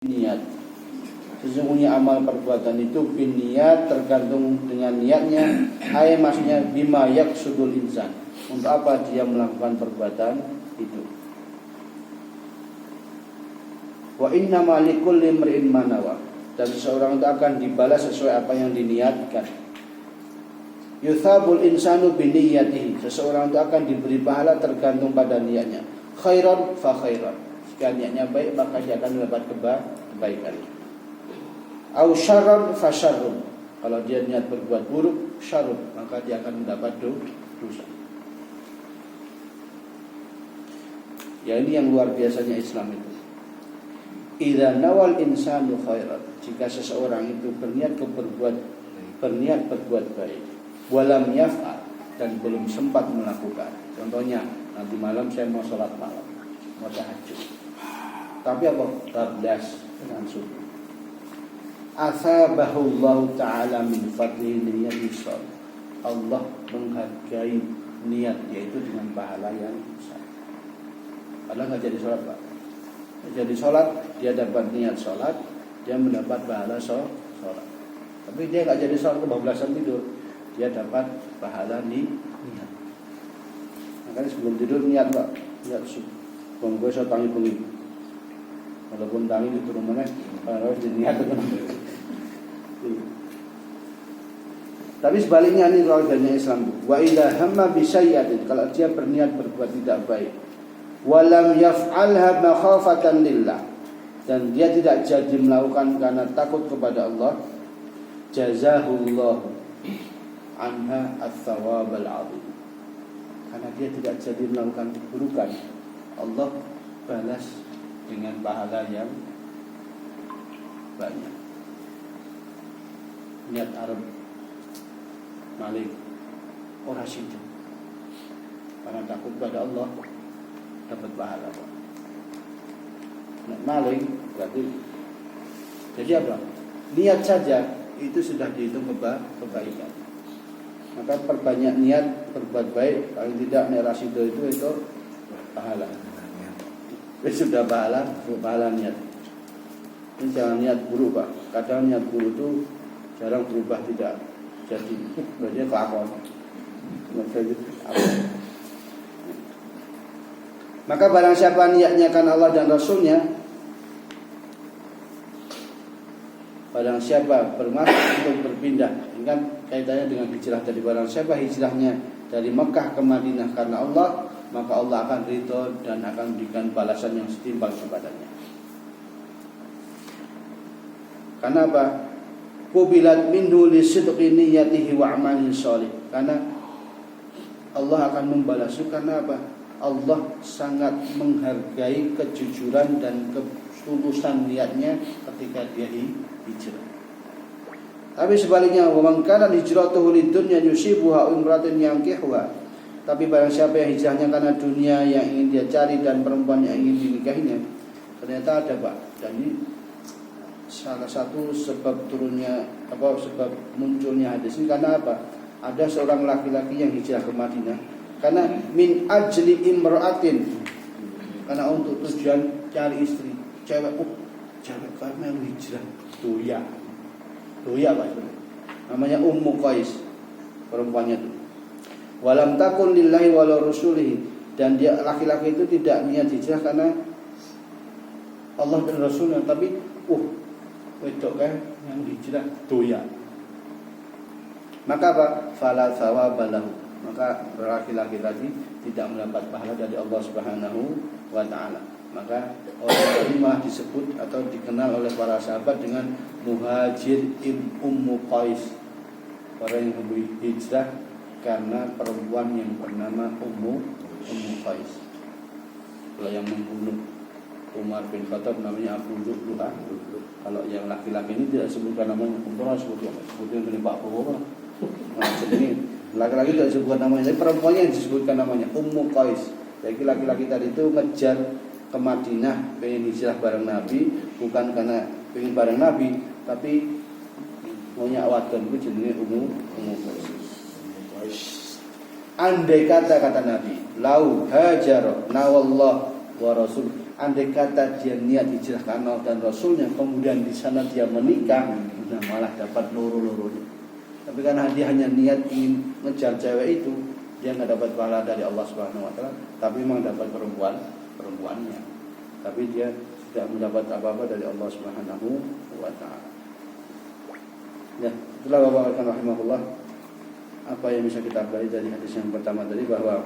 niat. Sesungguhnya amal perbuatan itu biniat, tergantung dengan niatnya. Maksudnya bima yaksudul insan, untuk apa dia melakukan perbuatan itu. Wa innama likulli imri'in ma nawa, dan seseorang itu akan dibalas sesuai apa yang diniatkan. Yuthabul insanu biniyatihi, seseorang itu akan diberi pahala tergantung pada niatnya. Khairan fa khairan, jika niatnya baik maka dia akan mendapat kebaikan. Au syarran fa syarrun, kalau dia niat berbuat buruk, syarrun, maka dia akan mendapat dosa. Ya, ini yang luar biasanya Islam itu. Idza nawal insanu khairan, jika seseorang itu berniat berbuat baik, walam yaf'al, dan belum sempat melakukan. Contohnya, nanti malam saya mau sholat malam, mau tahajud, tapi apa? Bablas dengan subuh. Asabahullahu ta'ala min fadlihi niyyati shalih, Allah menghargai niat, yaitu dengan pahala yang besar. Padahal nggak jadi sholat, Pak. Jadi sholat, dia dapat niat sholat, dia mendapat pahala sholat. Tapi dia nggak jadi sholat, kebablasan tidur, dia dapat pahala niat. Makanya sebelum tidur niat, Pak, niat subuh. Gue saya tangi bengi, walaupun tangi di turun mana, harus diniat itu. Tapi sebaliknya ini keluarganya Islam. Wa idza hamma bi sayyi'atin, kalau dia berniat berbuat tidak baik, walam yaf'alha makhafatan lillah, dan dia tidak jadi melakukan karena takut kepada Allah, jazahullahu anha ats-tsawabal 'adzim, karena dia tidak jadi melakukan keburukan, Allah balas dengan pahala yang banyak. Niat Arab Malik orang situ karena takut pada Allah dapat pahala. Niat Malik berarti jadi apa? Niat saja itu sudah dihitung kebaikan. Maka perbanyak niat berbuat baik, paling tidak niat rasido itu pahala. Itu sudah pahala niat. Ini jangan niat buruk, Pak. Kadang niat buruk itu jarang berubah, tidak jadi, berarti kelakon. Maka barang siapa niatnya karena Allah dan Rasulnya, barang siapa bermaksud untuk berpindah, ingat kaitannya dengan hijrah tadi. Barang siapa hijrahnya dari Mekah ke Madinah karena Allah, maka Allah akan ridho dan akan memberikan balasan yang setimpal kepadanya. Karena apa? Qubilat minhu li sidqi niyyatihi wa amalin shalih. Karena Allah akan membalas karena apa? Allah sangat menghargai kejujuran dan ketulusan niatnya ketika dia hijrah. Tapi sebaliknya, wa man kana hijratuhu lidunya yusibuha imratin yankihuha. Tapi barang siapa yang hijrahnya karena dunia yang ingin dia cari dan perempuan yang ingin dinikahinya, ternyata ada, Pak. Dan ini salah satu sebab sebab munculnya hadis ini karena apa? Ada seorang laki-laki yang hijrah ke Madinah karena min ajli imra'atin, karena untuk tujuan cari istri, cewek karena hijrah doya Pak, namanya Ummu Qais perempuannya itu. Walam takun lillahi wala rasulihi, dan dia laki-laki itu tidak niat hijrah karena Allah dan Rasulnya, tapi wedok kan yang hijrah doya. Maka apa? Fala tsawabalahu, maka laki-laki tadi tidak mendapat pahala dari Allah Subhanahu wa taala. Maka orang ini malah disebut atau dikenal oleh para sahabat dengan Muhajir Ummu Qais, orang yang hijrah karena perempuan yang bernama Ummu Qais. Kalau yang membunuh Umar bin Khattab namanya Abu Lu'lu'ah. Kalau yang laki-laki ini tidak sebutkan namanya, sebutkan dari Pak Bowo. Jadi laki-laki tidak sebutkan namanya, tapi perempuannya yang disebutkan namanya Ummu Qais. Jadi laki-laki tadi itu ngejar ke Madinah, pengen hijrah bareng Nabi, bukan karena pengen bareng Nabi, tapi maunya wadon itu jenenge Ummu Qais. Andai kata Nabi, lau hajar nawallah wa rasul, andai kata dia niat hijrah karena Allah dan Rasulnya, kemudian di sana dia menikah, nah malah dapat loro-loronya. Tapi karena dia hanya niat ingin ngejar cewek itu, dia nggak dapat pahala dari Allah Subhanahu Wa Taala, tapi memang dapat perempuannya. Tapi dia tidak mendapat apa-apa dari Allah Subhanahu Wa Taala. Ya, itulah Bapak rahimahullah apa yang bisa kita pelajari dari hadis yang pertama tadi, bahwa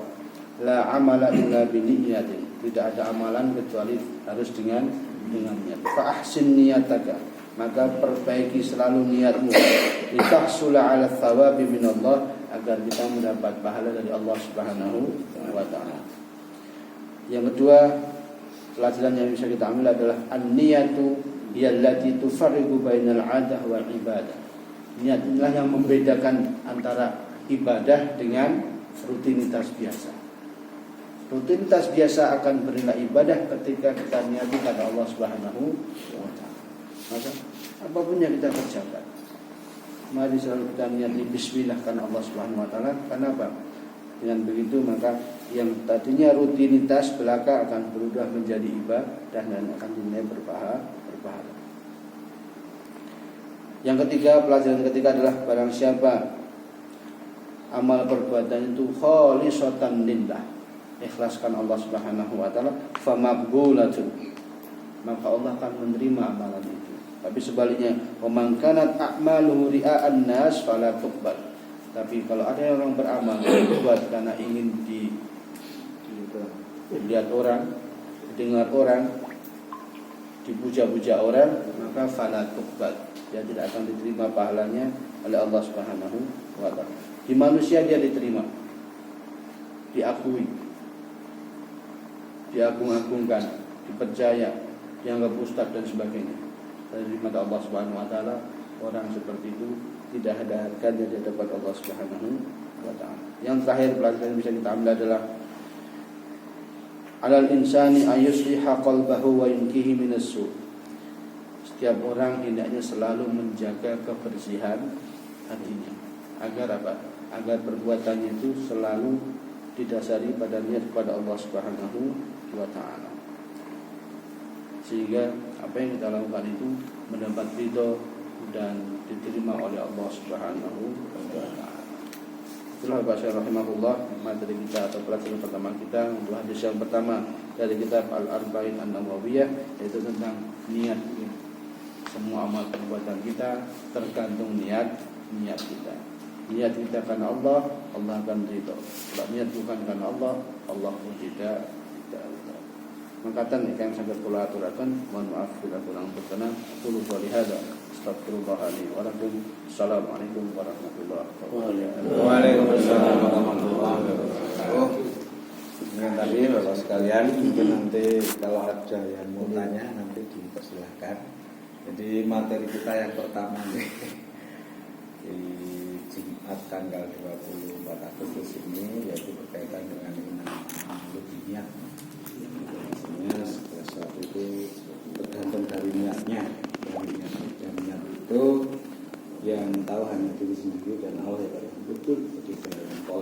la amala illa biniyatin, tidak ada amalan kecuali harus dengan niat. Fa ahsin niyataka, maka perbaiki selalu niatmu, litahsula ala thawabi minallah, agar kita mendapat pahala dari Allah Subhanahu wa taala. Yang kedua, pelajaran yang bisa kita ambil adalah an-niyatu hiyallati tufarriqu bainal 'adah wal ibadah. Niat inilah yang membedakan antara ibadah dengan rutinitas biasa. Rutinitas biasa akan bernilai ibadah ketika kita niati kepada Allah Subhanahu wa taala. Maka apapun yang kita kerjakan, mari selalu kita niati bismillah karena Allah Subhanahu wa taala. Kenapa? Dengan begitu maka yang tadinya rutinitas belaka akan berubah menjadi ibadah dan akan dinilai berpahala. Yang ketiga, pelajaran ketiga adalah barang siapa amal perbuatan itu khalisatan lillah, ikhlaskan Allah Subhanahu wa taala, famaqbulatun, maka Allah akan menerima amalan itu. Tapi sebaliknya, wa man kanat a'maluhu ria'an nas fala tuqbal. Tapi kalau ada orang beramal buat karena ingin dilihat orang, didengar orang, dipuja-puja orang, maka fala tuqbal, dia tidak akan diterima pahalanya oleh Allah Subhanahu wa taala. Di manusia dia diterima, diakui, diagung-agungkan, dipercaya, dianggap ustaz dan sebagainya. Dari mata Allah Subhanahu wa taala, orang seperti itu tidak ada harganya di hadapan Allah Subhanahu wa taala. Yang terakhir pelajaran yang bisa kita ambil adalah alal insani ayusliha qalbahu wa yunkihi minassu. Setiap orang hendaknya selalu menjaga kebersihan hatinya. Agar apa? Agar perbuatannya itu selalu didasari pada niat kepada Allah Subhanahu wa taala. Sehingga apa yang kita lakukan itu mendapat ridho dan diterima oleh Allah Subhanahu wa taala. Itulah bahasa rahimahullah materi kita atau pelajaran pertama kita untuk hadis yang pertama dari kitab Al-Arba'in An-Nawawiyah, yaitu tentang niat. Semua amal perbuatan kita tergantung niat kita. Niat kita karena Allah, Allah akan ridho. Kalau niat bukan karena Allah, Allah pun tidak ridho. Mengatakan yang sangat kula aturaken, mohon maaf bila kurang berkenan. Qul qouli hadza astaghfirullah li wa lakum. Assalamualaikum warahmatullahi wabarakatuh. Waalaikumsalam warahmatullahi wabarakatuh. Dengan tadi Bapak sekalian, mungkin nanti kalau ada yang mau tanya nanti dipersilahkan. Jadi materi kita yang pertama nih di Jumat tanggal 24 Agustus ini yaitu berkaitan dengan niat. Sebenarnya sesuatu itu tergantung dari niatnya. Yang niat itu yang tahu hanya diri sendiri dan Allah